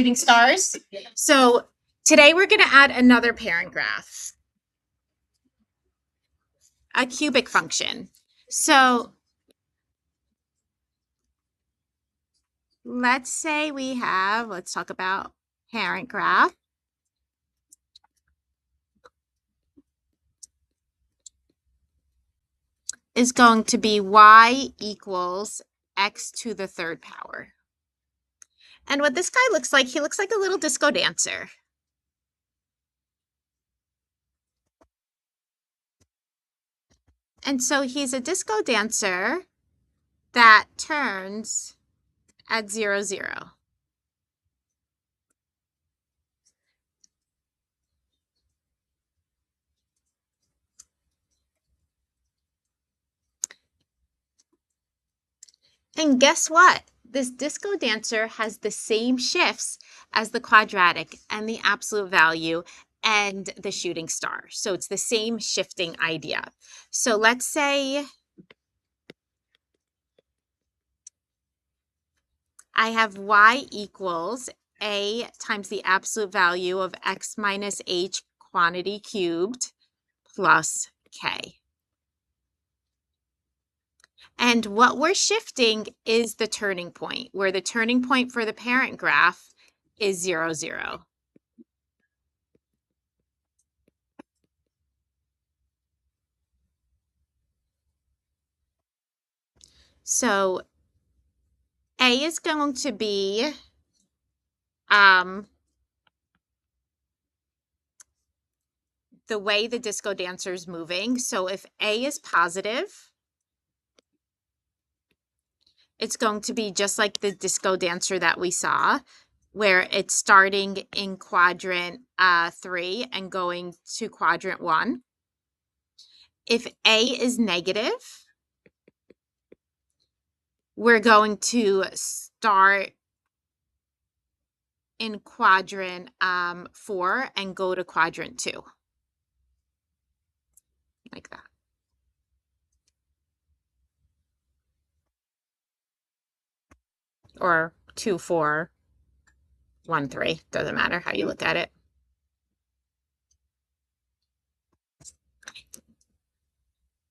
shooting stars. So today we're going to add another parent graph, a cubic function. So let's say we have, let's talk about parent graph. Is going to be y equals x to the third power. And what this guy looks like, he looks like a little disco dancer. And so he's a disco dancer that turns at 0, 0. And guess what? This disco dancer has the same shifts as the quadratic and the absolute value and the shooting star. So it's the same shifting idea. So let's say I have y equals a times the absolute value of x minus h quantity cubed plus k. And what we're shifting is the turning point, where the turning point for the parent graph is 0, 0. So A is going to be the way the disco dancer is moving. So if A is positive, it's going to be just like the disco dancer that we saw, where it's starting in quadrant 3 and going to quadrant 1. If A is negative, we're going to start in quadrant 4 and go to quadrant 2. Like that. Or 2, 4, 1, 3. Doesn't matter how you look at it.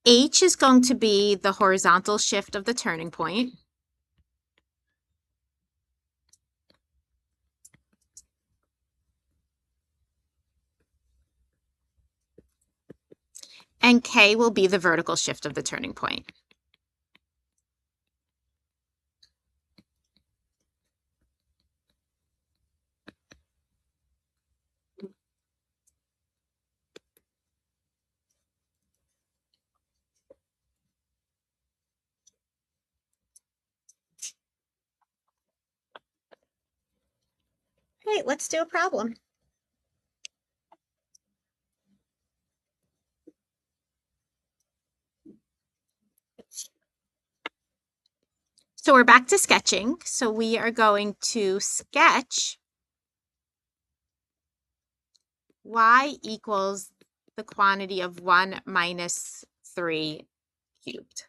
H is going to be the horizontal shift of the turning point. And K will be the vertical shift of the turning point. Hey, let's do a problem. So we're back to sketching. So we are going to sketch y equals the quantity of 1 minus 3 cubed.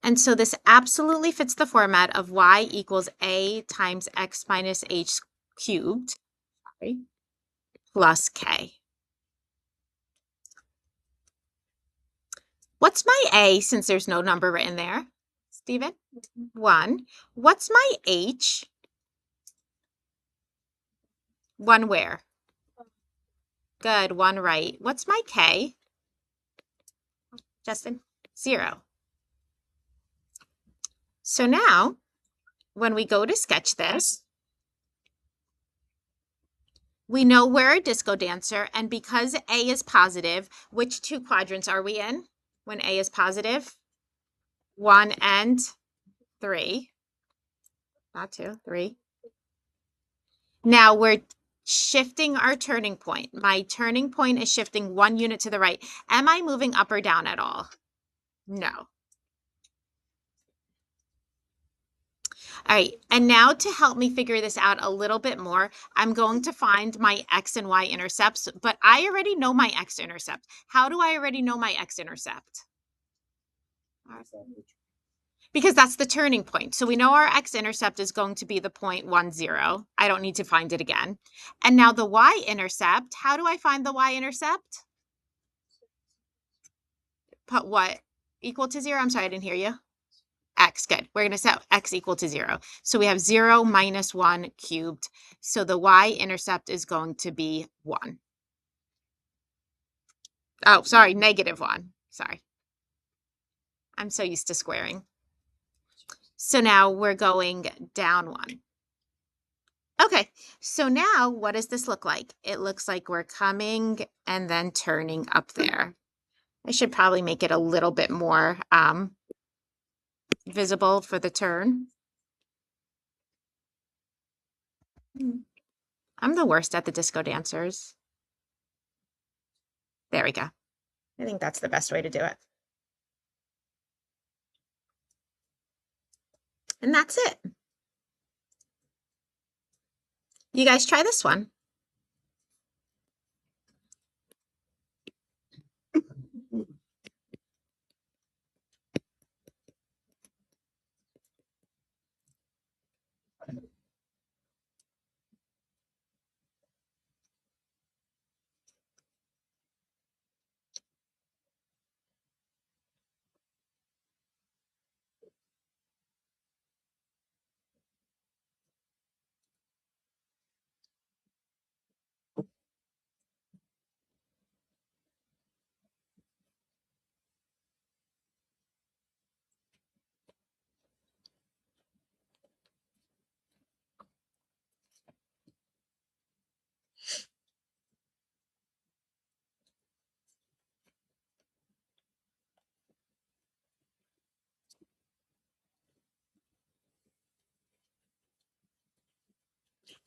And so this absolutely fits the format of y equals a times x minus h cubed, plus k. What's my a since there's no number written there? Stephen? 1. What's my h? 1 where? Good, 1 right. What's my k? Justin? 0. So now, when we go to sketch this, we know we're a disco dancer, and because A is positive, which 2 quadrants are we in when A is positive? 1 and 3. Not 2, 3. Now we're shifting our turning point. My turning point is shifting 1 unit to the right. Am I moving up or down at all? No. All right, and now to help me figure this out a little bit more, I'm going to find my x and y intercepts, but I already know my x-intercept. How do I already know my x-intercept? because that's the turning point. So we know our x-intercept is going to be the point 1, 0. I don't need to find it again. And now the y-intercept, how do I find the y-intercept? Put what? Equal to 0? I'm sorry, I didn't hear you. X, good. We're going to set x equal to 0. So we have 0 minus 1 cubed. So the y-intercept is going to be 1. Oh, sorry, negative 1. Sorry. I'm so used to squaring. So now we're going down 1. Okay, so now what does this look like? It looks like we're coming and then turning up there. I should probably make it a little bit more visible for the turn. I'm the worst at the disco dancers. There we go. I think that's the best way to do it. And that's it. You guys try this one.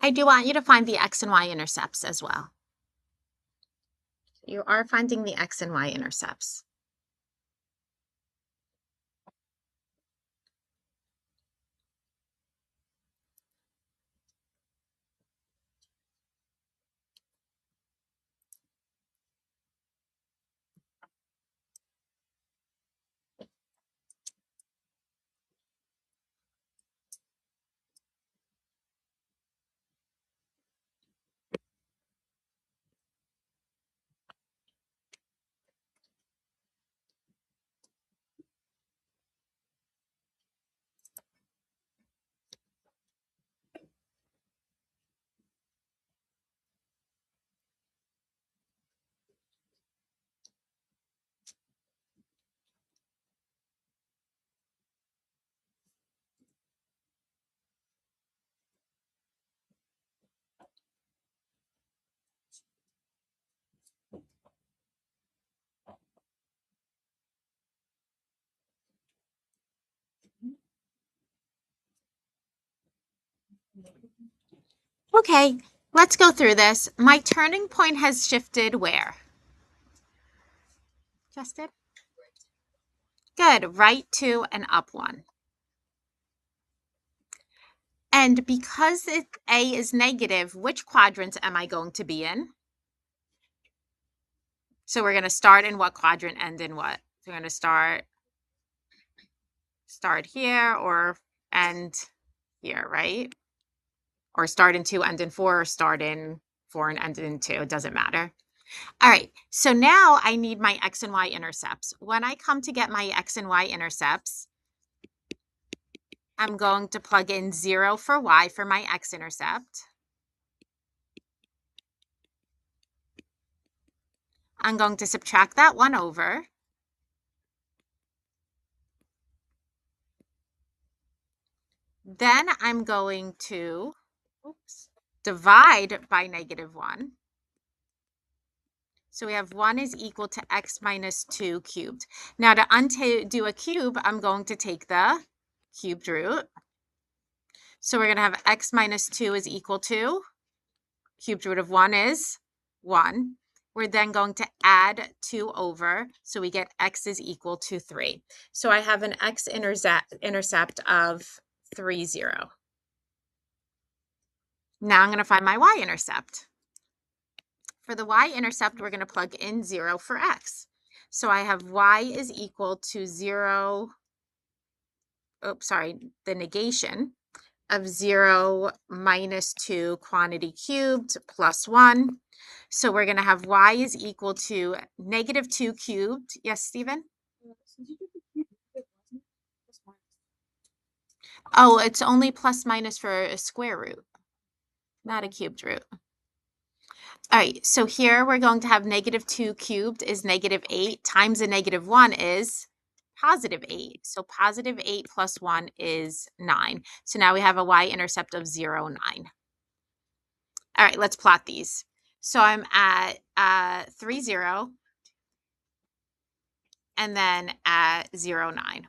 I do want you to find the x and y intercepts as well. You are finding the x and y intercepts. Okay, let's go through this. My turning point has shifted where? Justin? Good, right 2 and up 1. And because A is negative, which quadrant am I going to be in? So we're going to start in what quadrant, end in what? So we're going to start here or end here, right? Or start in 2, end in 4, or start in 4 and end in 2. It doesn't matter. All right, so now I need my x and y intercepts. When I come to get my x and y intercepts, I'm going to plug in 0 for y for my x-intercept. I'm going to subtract that 1 over. Then I'm going to divide by -1. So we have 1 is equal to x minus 2 cubed. Now to undo a cube, I'm going to take the cubed root. So we're going to have x minus 2 is equal to, cubed root of 1 is 1. We're then going to add 2 over, so we get x is equal to 3. So I have an x-intercept of 3, 0. Now I'm going to find my y-intercept. For the y-intercept, we're going to plug in 0 for x. So I have y is equal to 0 the negation of 0 minus 2 quantity cubed plus 1. So we're going to have y is equal to negative 2 cubed. Yes, Stephen? Oh, it's only plus minus for a square root, not a cubed root. All right, so here we're going to have negative 2 cubed is negative 8 times a negative 1 is positive 8. So positive 8 plus 1 is 9. So now we have a y-intercept of 0, 9. All right, let's plot these. So I'm at 3, 0, and then at 0, 9.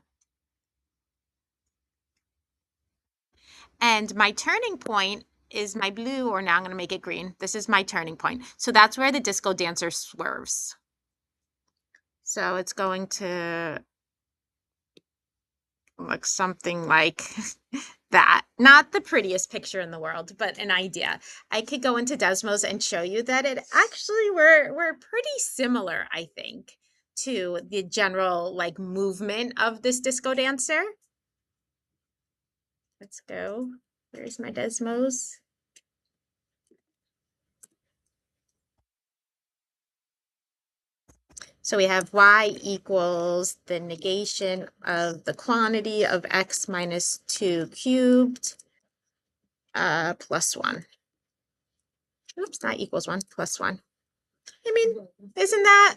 And my turning point is my blue, or now I'm going to make it green. This is my turning point. So that's where the disco dancer swerves. So it's going to look something like that. Not the prettiest picture in the world, but an idea. I could go into Desmos and show you that it actually we're pretty similar, I think, to the general like movement of this disco dancer. Let's go. Where's my Desmos? So we have y equals the negation of the quantity of x minus 2 cubed plus 1. Oops, not equals 1, plus 1. I mean, isn't that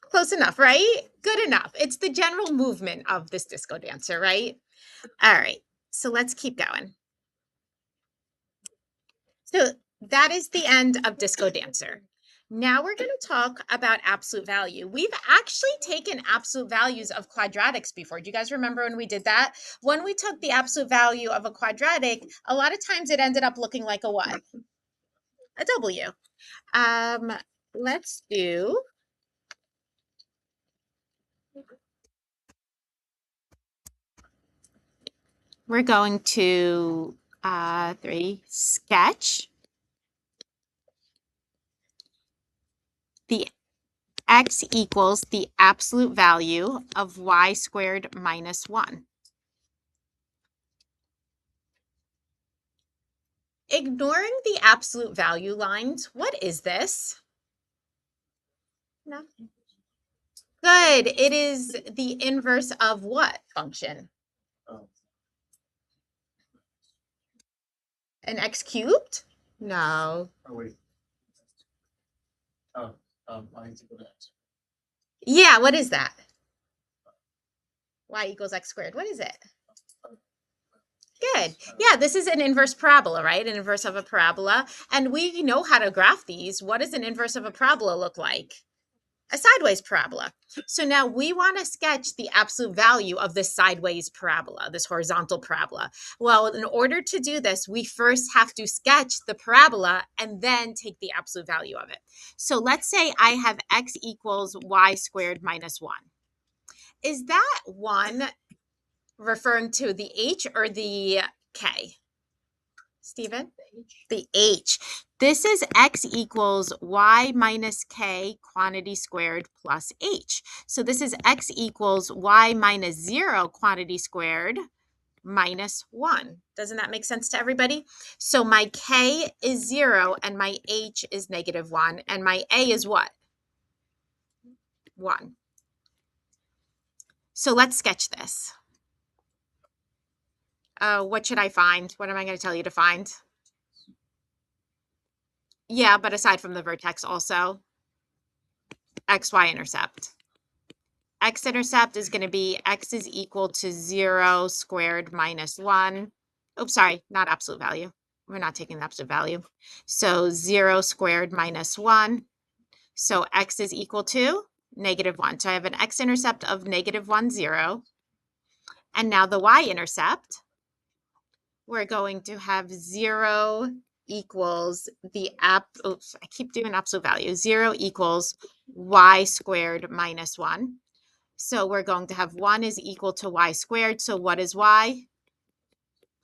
close enough, right? Good enough. It's the general movement of this disco dancer, right? All right, so let's keep going. So that is the end of disco dancer. Now we're going to talk about absolute value. We've actually taken absolute values of quadratics before. Do you guys remember when we did that? When we took the absolute value of a quadratic, a lot of times it ended up looking like a what? A W. Let's do we're going to 3 sketch the x equals the absolute value of y squared minus 1. Ignoring the absolute value lines, what is this? No. Good. It is the inverse of what function? An x cubed? No. Oh, wait. Y is equal to x. Yeah, what is that? Y equals x squared. What is it? Good. Yeah, this is an inverse parabola, right? An inverse of a parabola. And we know how to graph these. What does an inverse of a parabola look like? A sideways parabola. So now we want to sketch the absolute value of this sideways parabola, this horizontal parabola. Well, in order to do this, we first have to sketch the parabola and then take the absolute value of it. So let's say I have x equals y squared minus 1. Is that 1 referring to the h or the k? Stephen? The h. This is x equals y minus k quantity squared plus h. So this is x equals y minus 0 quantity squared minus 1. Doesn't that make sense to everybody? So my k is 0 and my h is negative 1 and my a is what? 1. So let's sketch this. What should I find? What am I going to tell you to find? Yeah, but aside from the vertex also, xy intercept. X-intercept is going to be x is equal to 0 squared minus 1. Oops, sorry, not absolute value. We're not taking the absolute value. So 0 squared minus 1. So x is equal to negative 1. So I have an x-intercept of negative 1, 0. And now the y-intercept, we're going to have 0 equals the I keep doing absolute value. 0 equals y squared minus 1. So we're going to have 1 is equal to y squared. So what is y?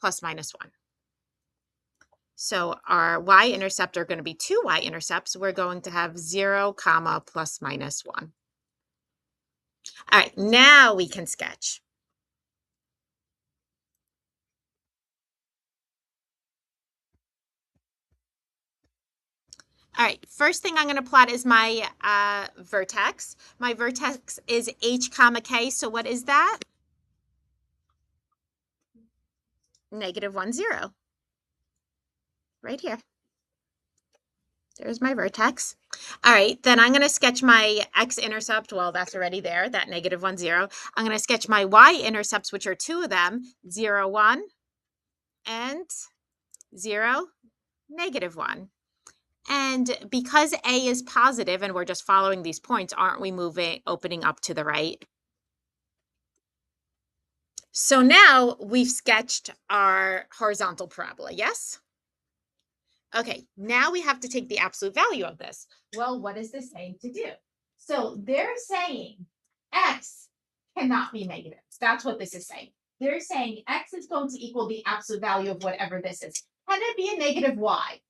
Plus minus 1. So our y-intercept are going to be 2 y-intercepts. We're going to have 0, comma, plus minus 1. All right, now we can sketch. All right, first thing I'm going to plot is my vertex. My vertex is h comma k, so what is that? -1, 0. Right here. There's my vertex. All right, then I'm going to sketch my x-intercept. Well, that's already there, that -1, 0. I'm going to sketch my y-intercepts, which are two of them, 0, 1, and 0, -1. And because A is positive and we're just following these points, aren't we opening up to the right? So now we've sketched our horizontal parabola, yes? Okay, now we have to take the absolute value of this. Well, what is this saying to do? So they're saying x cannot be negative. That's what this is saying. They're saying x is going to equal the absolute value of whatever this is. Can it be a negative y?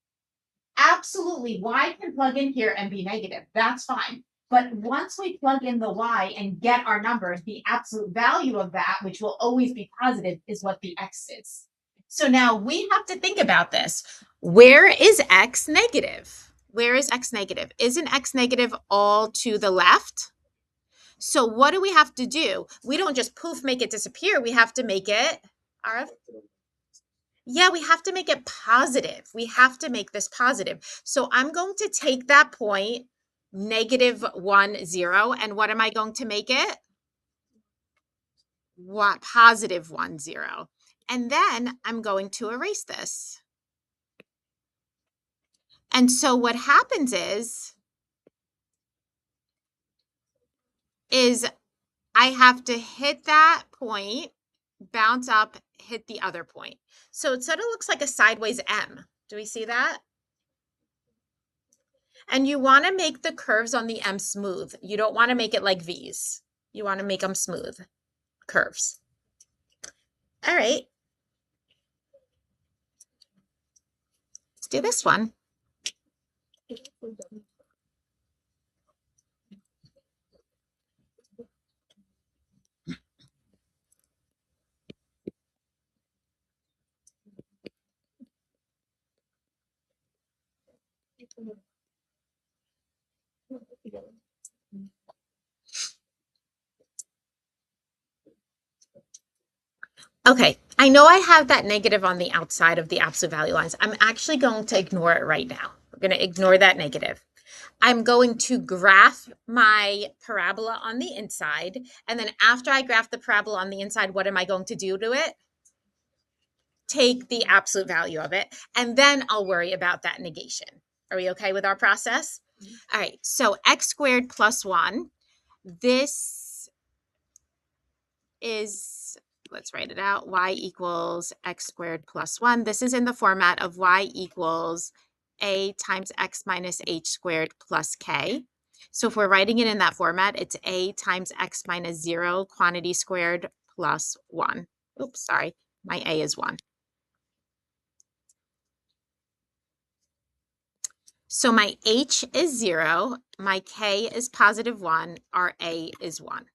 Absolutely, y can plug in here and be negative. That's fine. But once we plug in the y and get our number, the absolute value of that, which will always be positive, is what the x is. So now we have to think about this. Where is x negative? Where is x negative? Isn't x negative all to the left? So what do we have to do? We don't just poof, make it disappear. We have to make it, yeah, we have to make it positive. We have to make this positive. So I'm going to take that point, -1, 0, and what am I going to make it? What? +1, 0. And then I'm going to erase this. And so what happens is I have to hit that point, bounce up, hit the other point. So it sort of looks like a sideways M. Do we see that? And you want to make the curves on the M smooth. You don't want to make it like V's. You want to make them smooth curves. All right. Let's do this one. Okay, I know I have that negative on the outside of the absolute value lines. I'm actually going to ignore it right now. We're going to ignore that negative. I'm going to graph my parabola on the inside. And then after I graph the parabola on the inside, what am I going to do to it? Take the absolute value of it. And then I'll worry about that negation. Are we okay with our process? All right, so x squared plus 1. This is, let's write it out, y equals x squared plus 1. This is in the format of y equals a times x minus h squared plus k. So if we're writing it in that format, it's a times x minus 0 quantity squared plus 1. Oops, sorry, my a is 1. So my h is 0, my k is +1, our a is 1.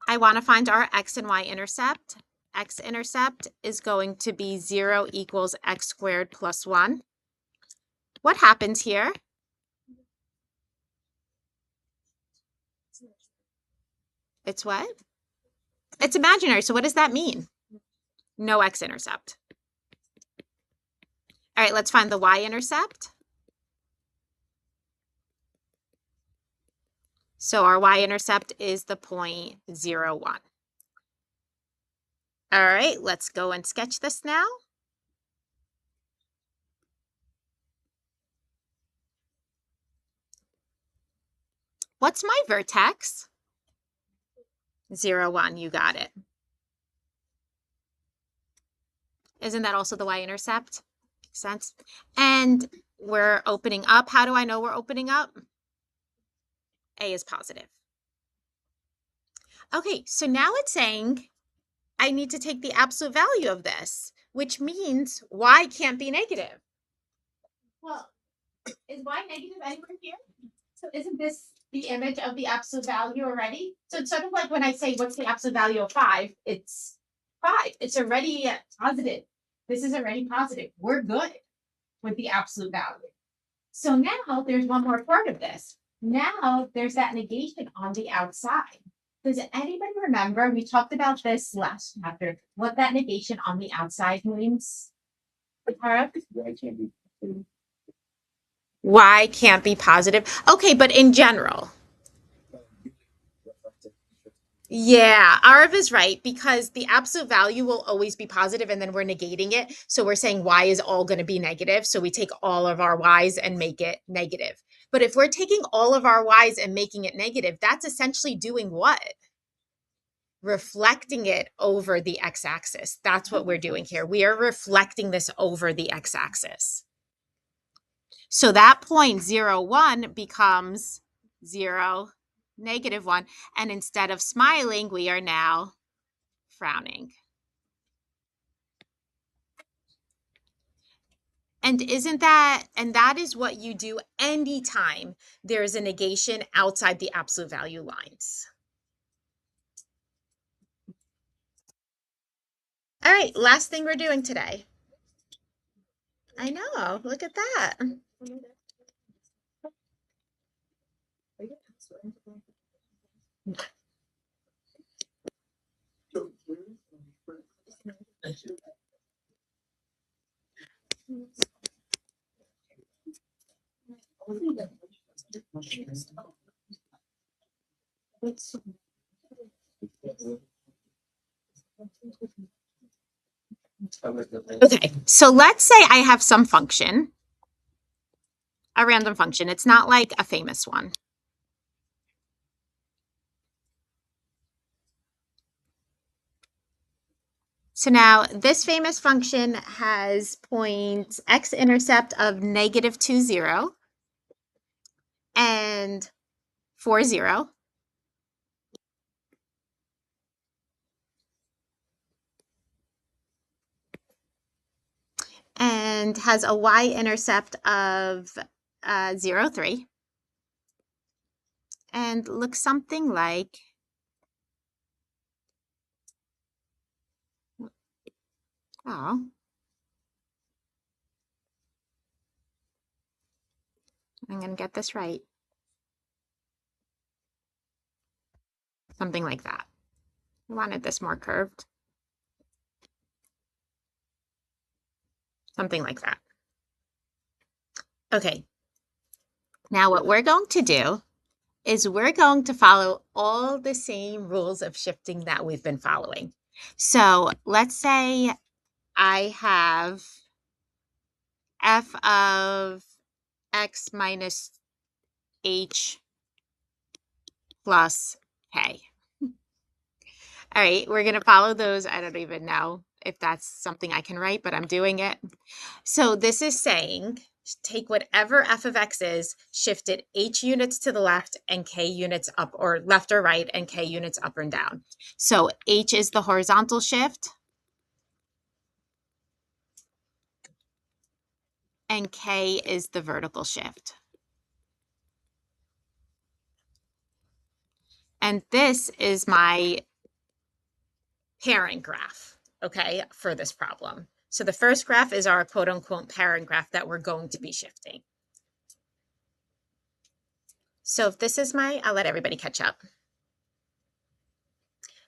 I want to find our x and y intercept. X-intercept is going to be 0 equals x squared plus 1. What happens here? It's what? It's imaginary. So what does that mean? No x-intercept. All right, let's find the y-intercept. So our y-intercept is the point 0, 1. All right, let's go and sketch this now. What's my vertex? 0, 1, you got it. Isn't that also the y-intercept? Makes sense. And we're opening up. How do I know we're opening up? A is positive. Okay, so now it's saying I need to take the absolute value of this, which means y can't be negative. Well, is y negative anywhere here? So isn't this the image of the absolute value already? So it's sort of like when I say, what's the absolute value of 5? It's 5. It's already positive. This is already positive. We're good with the absolute value. So now there's one more part of this. Now there's that negation on the outside. Does anybody remember? We talked about this last chapter, what that negation on the outside means? Tara? Why can't be? Y can't be positive. Okay, but in general. Yeah, Arav is right because the absolute value will always be positive and then we're negating it. So we're saying y is all going to be negative. So we take all of our y's and make it negative. But if we're taking all of our y's and making it negative, that's essentially doing what? Reflecting it over the x-axis. That's what we're doing here. We are reflecting this over the x-axis. So that point 0, 1 becomes 0, -1. And instead of smiling, we are now frowning. And that is what you do anytime there is a negation outside the absolute value lines. All right, last thing we're doing today. I know, look at that. Okay, so let's say I have some function, a random function. It's not like a famous one. So now this famous function has point x-intercept of -2, 0 and 4, 0. And has a y-intercept of 0, 3. And looks something like, oh, I'm going to get this right. Something like that. I wanted this more curved. Something like that. Okay. Now what we're going to do is we're going to follow all the same rules of shifting that we've been following. So let's say I have f of x minus h plus k. All right, we're going to follow those. I don't even know if that's something I can write, but I'm doing it. So this is saying take whatever f of x is, shift it h units to the left and k units up, or left or right, and k units up and down. So h is the horizontal shift, and k is the vertical shift. And this is my parent graph, okay, for this problem. So the first graph is our quote unquote parent graph that we're going to be shifting. So if this is my, I'll let everybody catch up.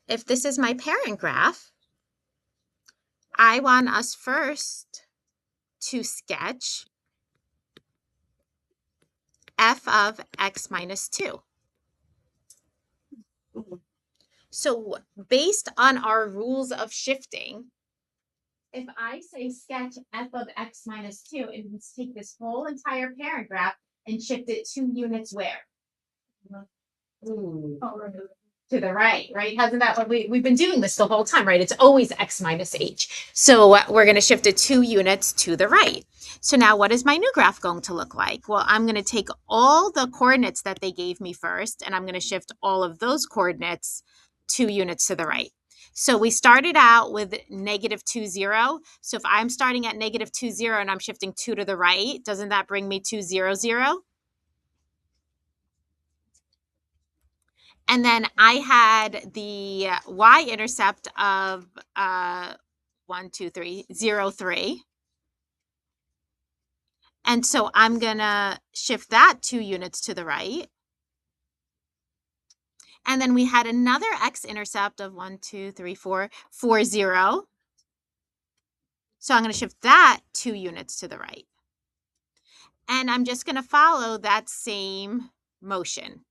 If this is my parent graph, I want us first to sketch f of x minus 2. So based on our rules of shifting, if I say sketch f of x minus 2, it means take this whole entire parent graph and shift it 2 units where? To the right, right? Hasn't that what we've been doing this the whole time, right? It's always x minus h. So we're going to shift it 2 units to the right. So now what is my new graph going to look like? Well, I'm going to take all the coordinates that they gave me first, and I'm going to shift all of those coordinates 2 units to the right. So we started out with -2, 0. So if I'm starting at -2, 0 and I'm shifting 2 to the right, doesn't that bring me to 0, 0? And then I had the y-intercept of 1, 2, 3, 0, 3. And so I'm going to shift that 2 units to the right. And then we had another x-intercept of 1, 2, 3, 4, 4, 0. So I'm going to shift that 2 units to the right. And I'm just going to follow that same motion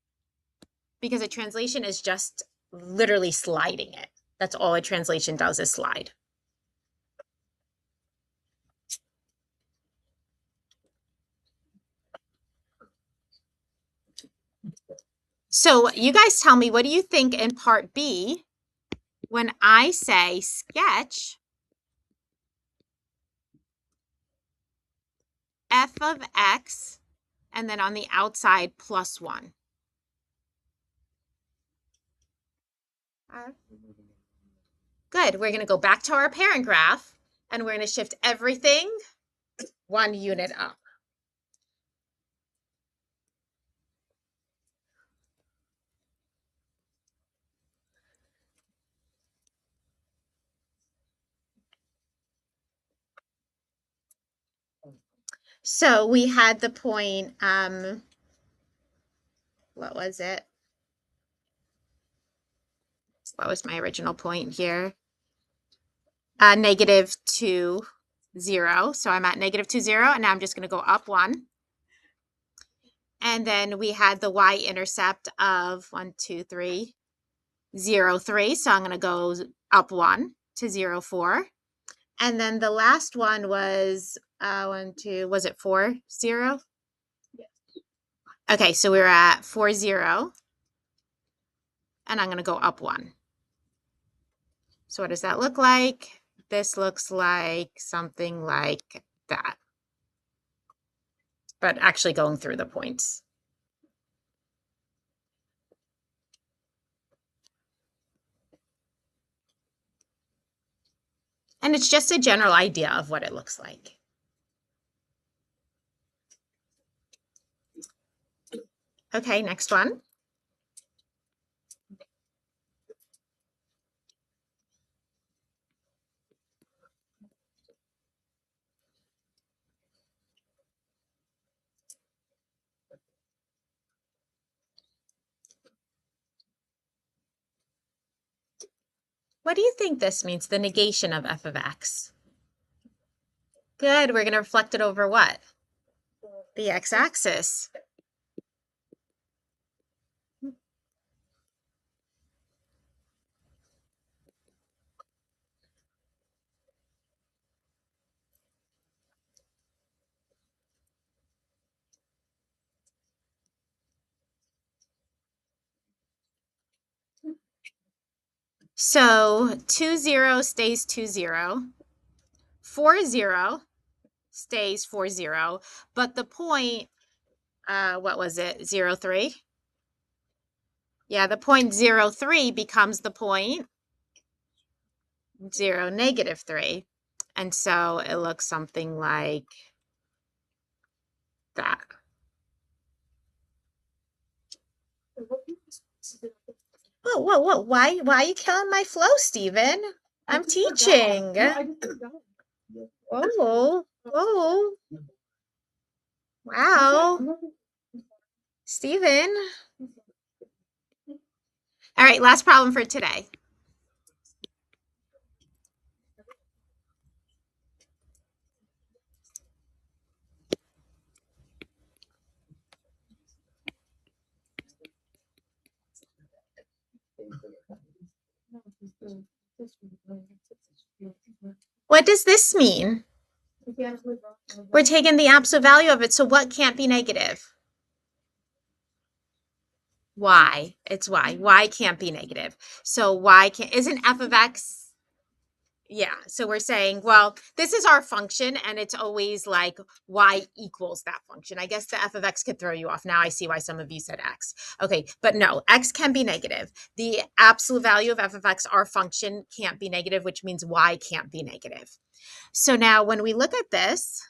because a translation is just literally sliding it. That's all a translation does, is slide. So you guys tell me, what do you think in part B when I say sketch f of x and then on the outside plus 1? Good. We're going to go back to our parent graph and we're going to shift everything 1 unit up. So we had the point, what was it? What was my original point here? Negative 2, 0. So I'm at negative 2, 0, and now I'm just going to go up 1. And then we had the y-intercept of 1, 2, 3, 0, 3. So I'm going to go up 1 to 0, 4. And then the last one was 1, 2, was it 4, 0? Yes. Okay, so we were at 4, 0. And I'm going to go up 1. So what does that look like? This looks like something like that, but actually going through the points. And it's just a general idea of what it looks like. Okay, next one. What do you think this means, the negation of f of x? Good, we're going to reflect it over what? The x-axis. So 2, 0 stays 2, 0. 4, 0 stays 4, 0. But the point, what was it, 0, 3? Yeah, the point 0, 3 becomes the point 0, negative 3. And so it looks something like that. Whoa, whoa, whoa. Why are you killing my flow, Stephen? I'm teaching. Whoa, whoa. Wow. Stephen. All right, last problem for today. What does this mean? We're taking the absolute value of it, so what can't be negative? Y. It's y. Y can't be negative. So y can't, isn't f of x? Yeah, so we're saying, well, this is our function and it's always like y equals that function. I guess the f of x could throw you off. Now I see why some of you said x. Okay, but no, x can be negative. The absolute value of f of x, our function, can't be negative, which means y can't be negative. So now when we look at this,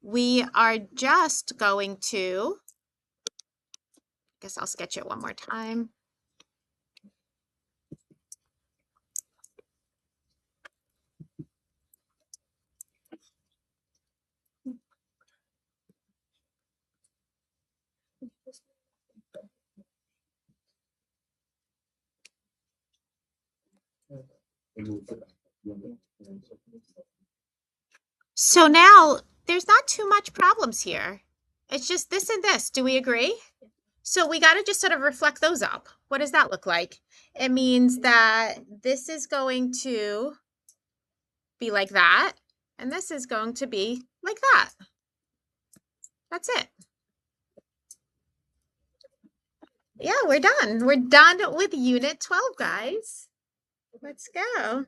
we are just going to, I guess I'll sketch it one more time. So now there's not too much problems here. It's just this and this. Do we agree? So we got to just sort of reflect those up. What does that look like? It means that this is going to be like that, and this is going to be like that. That's it. Yeah, we're done. We're done with Unit 12, guys. Let's go.